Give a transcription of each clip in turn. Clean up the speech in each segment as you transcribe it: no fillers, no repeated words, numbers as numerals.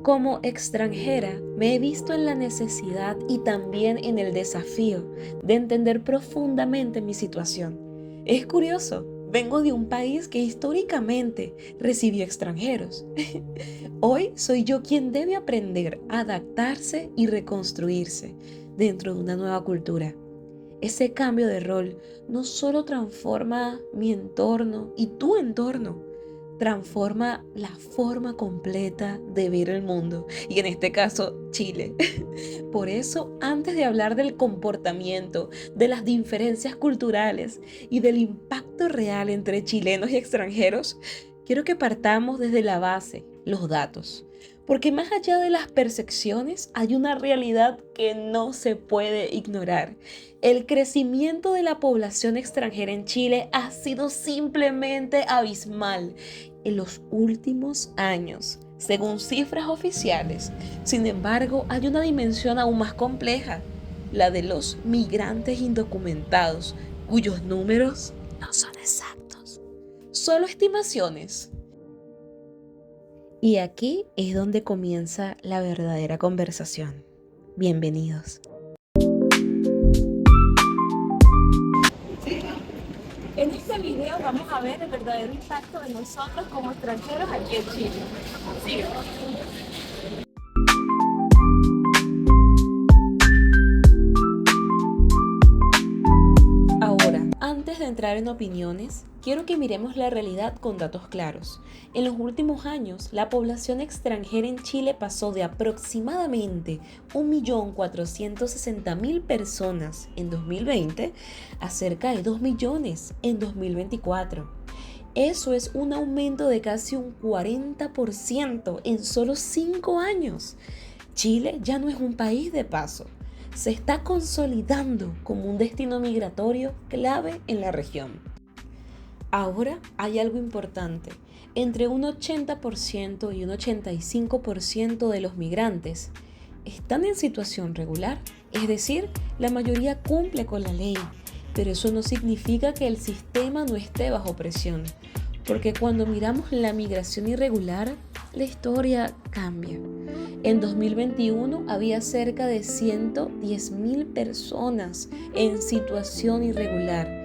Como extranjera, me he visto en la necesidad y también en el desafío de entender profundamente mi situación. Es curioso, vengo de un país que históricamente recibió extranjeros. Hoy soy yo quien debe aprender a adaptarse y reconstruirse dentro de una nueva cultura. Ese cambio de rol no solo transforma mi entorno y tu entorno, transforma la forma completa de ver el mundo y en este caso Chile. Por eso, antes de hablar del comportamiento, de las diferencias culturales y del impacto real entre chilenos y extranjeros, quiero que partamos desde la base, los datos. Porque más allá de las percepciones hay una realidad que no se puede ignorar. El crecimiento de la población extranjera en Chile ha sido simplemente abismal en los últimos años, según cifras oficiales. Sin embargo, hay una dimensión aún más compleja, la de los migrantes indocumentados, cuyos números no son exactos, solo estimaciones. Y aquí es donde comienza la verdadera conversación. Bienvenidos. En este video vamos a ver el verdadero impacto de nosotros como extranjeros aquí en Chile. Síguenos. Ahora, antes de entrar en opiniones, quiero que miremos la realidad con datos claros. En los últimos años, la población extranjera en Chile pasó de aproximadamente 1.460.000 personas en 2020 a cerca de 2 millones en 2024. Eso es un aumento de casi un 40% en solo 5 años. Chile ya no es un país de paso, se está consolidando como un destino migratorio clave en la región. Ahora hay algo importante. Entre un 80% y un 85% de los migrantes están en situación regular, es decir, la mayoría cumple con la ley, pero eso no significa que el sistema no esté bajo presión, porque cuando miramos la migración irregular, la historia cambia. En 2021 había cerca de 110.000 personas en situación irregular.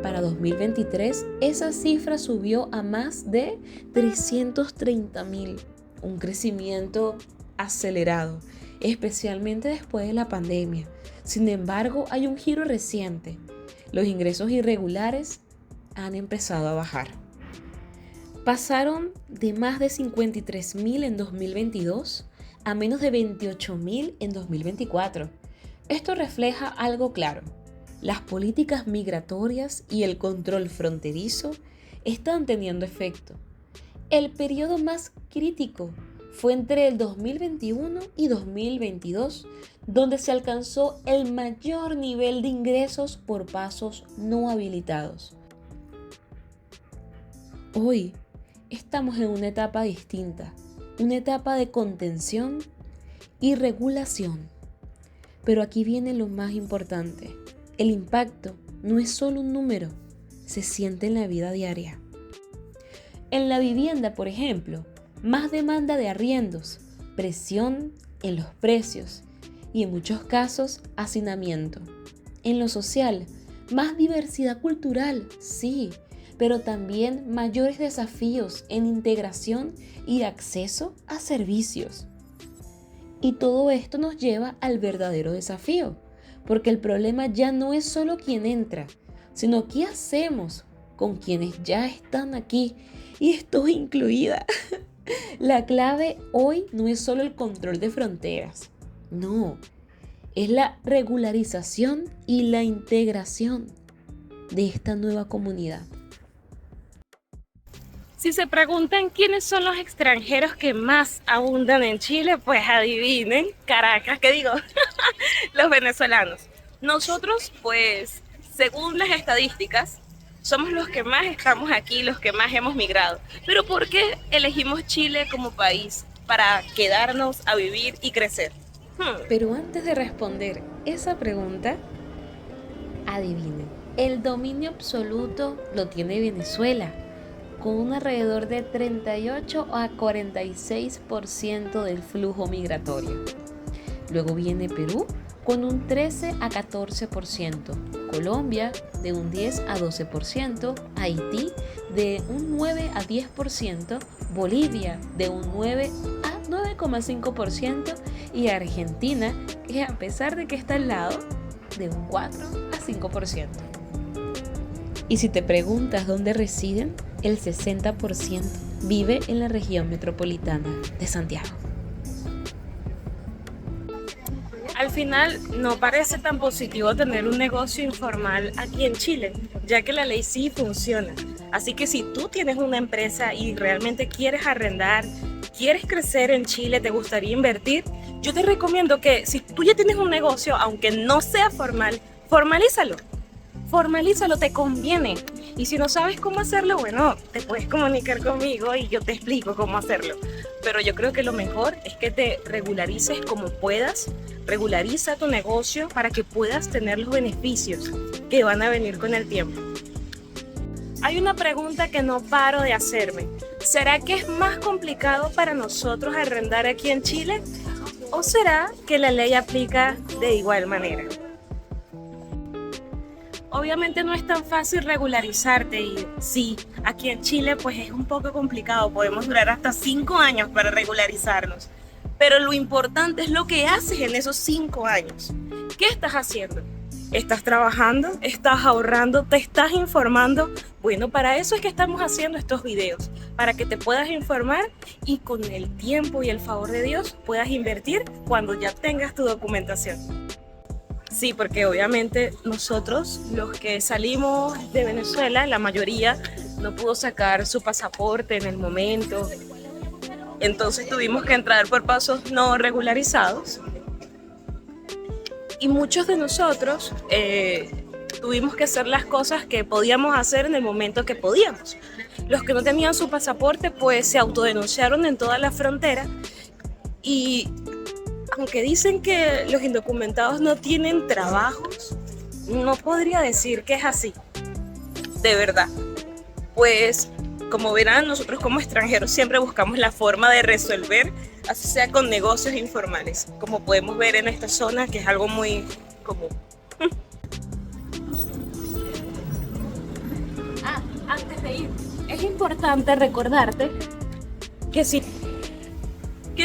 Para 2023 esa cifra subió a más de 330.000, un crecimiento acelerado, especialmente después de la pandemia. Sin embargo, hay un giro reciente. Los ingresos irregulares han empezado a bajar. Pasaron de más de 53.000 en 2022 a menos de 28.000 en 2024. Esto refleja algo claro. Las políticas migratorias y el control fronterizo están teniendo efecto. El periodo más crítico fue entre el 2021 y 2022, donde se alcanzó el mayor nivel de ingresos por pasos no habilitados. Hoy estamos en una etapa distinta, una etapa de contención y regulación. Pero aquí viene lo más importante. El impacto no es solo un número, se siente en la vida diaria. En la vivienda, por ejemplo, más demanda de arriendos, presión en los precios y en muchos casos hacinamiento. En lo social, más diversidad cultural, sí, pero también mayores desafíos en integración y acceso a servicios. Y todo esto nos lleva al verdadero desafío, porque el problema ya no es solo quién entra, sino qué hacemos con quienes ya están aquí, y estoy incluida. La clave hoy no es solo el control de fronteras, no, es la regularización y la integración de esta nueva comunidad. Si se preguntan quiénes son los extranjeros que más abundan en Chile, pues adivinen, Caracas, ¿qué digo? Los venezolanos. Nosotros, pues, según las estadísticas, somos los que más estamos aquí, los que más hemos migrado. Pero ¿por qué elegimos Chile como país para quedarnos a vivir y crecer? Pero antes de responder esa pregunta, adivinen, el dominio absoluto lo tiene Venezuela, con un alrededor de 38 a 46% del flujo migratorio. Luego viene Perú con un 13 a 14%, Colombia de un 10 a 12%, Haití de un 9 a 10%, Bolivia de un 9 a 9,5% y Argentina, que a pesar de que está al lado, de un 4 a 5%. Y si te preguntas dónde residen, el 60% vive en la región metropolitana de Santiago. Al final, no parece tan positivo tener un negocio informal aquí en Chile, ya que la ley sí funciona. Así que si tú tienes una empresa y realmente quieres arrendar, quieres crecer en Chile, te gustaría invertir, yo te recomiendo que si tú ya tienes un negocio, aunque no sea formal, formalízalo. Formalízalo, te conviene. Y si no sabes cómo hacerlo, bueno, te puedes comunicar conmigo y yo te explico cómo hacerlo. Pero yo creo que lo mejor es que te regularices como puedas. Regulariza tu negocio para que puedas tener los beneficios que van a venir con el tiempo. Hay una pregunta que no paro de hacerme. ¿Será que es más complicado para nosotros arrendar aquí en Chile? ¿O será que la ley aplica de igual manera? Obviamente no es tan fácil regularizarte y sí, aquí en Chile pues es un poco complicado, podemos durar hasta 5 años para regularizarnos. Pero lo importante es lo que haces en esos 5 años. ¿Qué estás haciendo? ¿Estás trabajando? ¿Estás ahorrando? ¿Te estás informando? Bueno, para eso es que estamos haciendo estos videos, para que te puedas informar y con el tiempo y el favor de Dios puedas invertir cuando ya tengas tu documentación. Sí, porque obviamente nosotros, los que salimos de Venezuela, la mayoría no pudo sacar su pasaporte en el momento. Entonces tuvimos que entrar por pasos no regularizados. Y muchos de nosotros tuvimos que hacer las cosas que podíamos hacer en el momento que podíamos. Los que no tenían su pasaporte, pues se autodenunciaron en toda la frontera y aunque dicen que los indocumentados no tienen trabajos, no podría decir que es así, de verdad. Pues, como verán, nosotros como extranjeros siempre buscamos la forma de resolver, así sea con negocios informales, como podemos ver en esta zona, que es algo muy común. Antes de ir, es importante recordarte que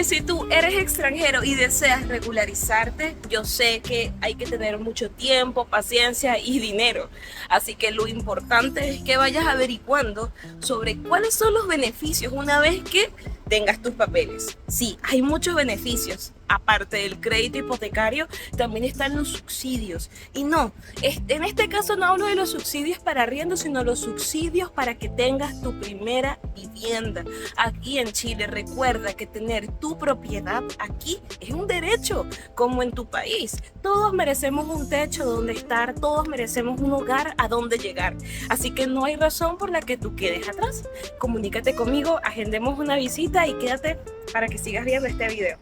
si tú eres extranjero y deseas regularizarte, yo sé que hay que tener mucho tiempo, paciencia y dinero. Así que lo importante es que vayas averiguando sobre cuáles son los beneficios una vez que tengas tus papeles. Sí, hay muchos beneficios. Aparte del crédito hipotecario, también están los subsidios. Y no, en este caso no hablo de los subsidios para arriendo, sino los subsidios para que tengas tu primera vivienda. Aquí en Chile, recuerda que tener tu propiedad aquí es un derecho, como en tu país. Todos merecemos un techo donde estar, todos merecemos un hogar a donde llegar. Así que no hay razón por la que tú quedes atrás. Comunícate conmigo, agendemos una visita y quédate para que sigas viendo este video.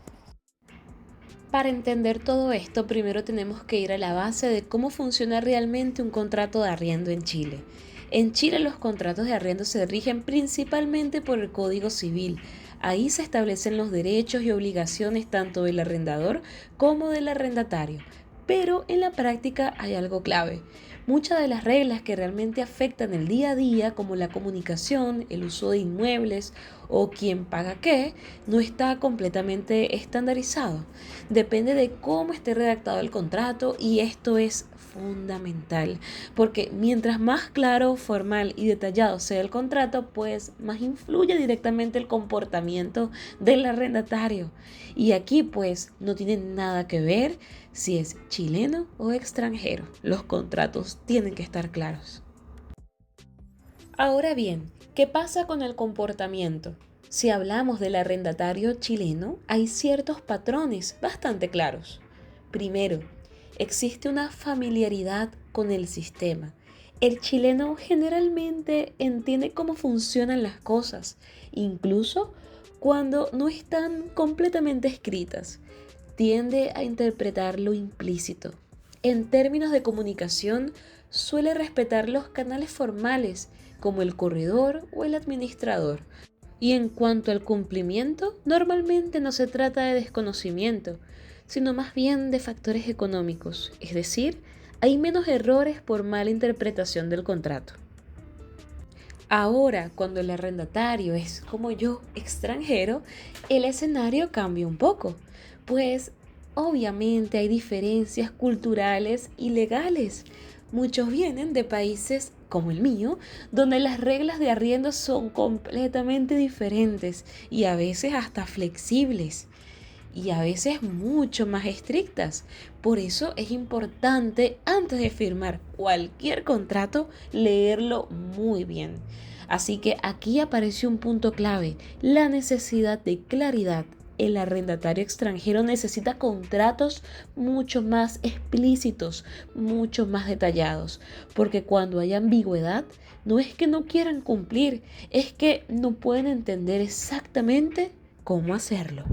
Para entender todo esto, primero tenemos que ir a la base de cómo funciona realmente un contrato de arriendo en Chile. En Chile los contratos de arriendo se rigen principalmente por el Código Civil. Ahí se establecen los derechos y obligaciones tanto del arrendador como del arrendatario. Pero en la práctica hay algo clave. Muchas de las reglas que realmente afectan el día a día, como la comunicación, el uso de inmuebles o quién paga qué, no está completamente estandarizado. Depende de cómo esté redactado el contrato y esto es fundamental, porque mientras más claro, formal y detallado sea el contrato, pues más influye directamente el comportamiento del arrendatario. Y aquí pues no tiene nada que ver si es chileno o extranjero. Los contratos tienen que estar claros. Ahora bien, ¿qué pasa con el comportamiento? Si hablamos del arrendatario chileno, hay ciertos patrones bastante claros. Primero, existe una familiaridad con el sistema. El chileno generalmente entiende cómo funcionan las cosas, incluso cuando no están completamente escritas. Tiende a interpretar lo implícito. En términos de comunicación, suele respetar los canales formales, como el corredor o el administrador. Y en cuanto al cumplimiento, normalmente no se trata de desconocimiento, sino más bien de factores económicos, es decir, hay menos errores por mala interpretación del contrato. Ahora, cuando el arrendatario es, como yo, extranjero, el escenario cambia un poco, pues obviamente hay diferencias culturales y legales. Muchos vienen de países como el mío, donde las reglas de arriendo son completamente diferentes y a veces hasta flexibles y a veces mucho más estrictas. Por eso es importante, antes de firmar cualquier contrato, leerlo muy bien. Así que aquí aparece un punto clave, la necesidad de claridad. El arrendatario extranjero necesita contratos mucho más explícitos, mucho más detallados, porque cuando hay ambigüedad, no es que no quieran cumplir, es que no pueden entender exactamente cómo hacerlo.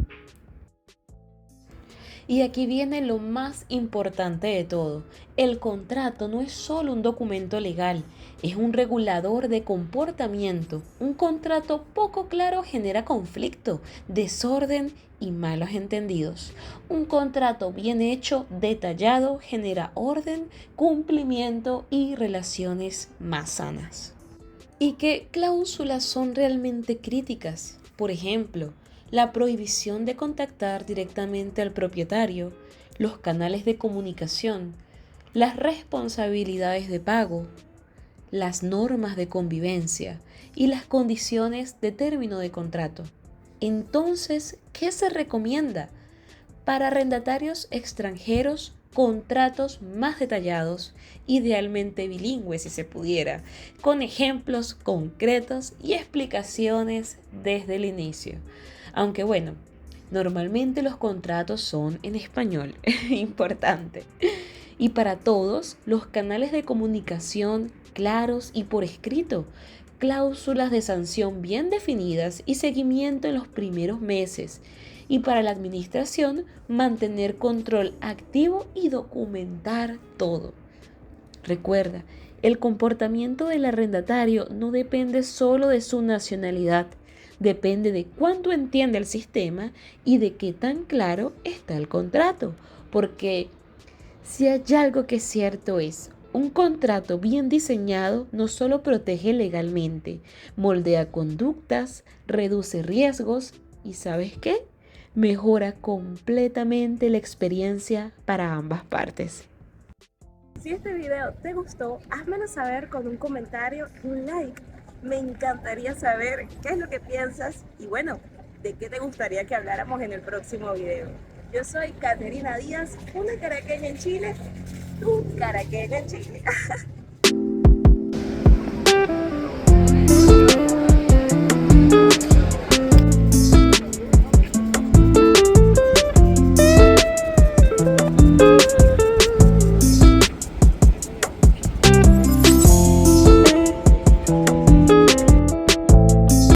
Y aquí viene lo más importante de todo. El contrato no es solo un documento legal, es un regulador de comportamiento. Un contrato poco claro genera conflicto, desorden y malos entendidos. Un contrato bien hecho, detallado, genera orden, cumplimiento y relaciones más sanas. ¿Y qué cláusulas son realmente críticas? Por ejemplo, la prohibición de contactar directamente al propietario, los canales de comunicación, las responsabilidades de pago, las normas de convivencia y las condiciones de término de contrato. Entonces, ¿qué se recomienda? Para arrendatarios extranjeros, contratos más detallados, idealmente bilingües si se pudiera, con ejemplos concretos y explicaciones desde el inicio. Aunque bueno, normalmente los contratos son en español, importante. Y para todos, los canales de comunicación claros y por escrito, cláusulas de sanción bien definidas y seguimiento en los primeros meses. Y para la administración, mantener control activo y documentar todo. Recuerda, el comportamiento del arrendatario no depende solo de su nacionalidad, depende de cuánto entiende el sistema y de qué tan claro está el contrato. Porque si hay algo que es cierto es, un contrato bien diseñado no solo protege legalmente, moldea conductas, reduce riesgos y ¿sabes qué? Mejora completamente la experiencia para ambas partes. Si este video te gustó, házmelo saber con un comentario, un like. Me encantaría saber qué es lo que piensas y bueno, de qué te gustaría que habláramos en el próximo video. Yo soy Caterina Díaz, una caraqueña en Chile, tu caraqueña en Chile.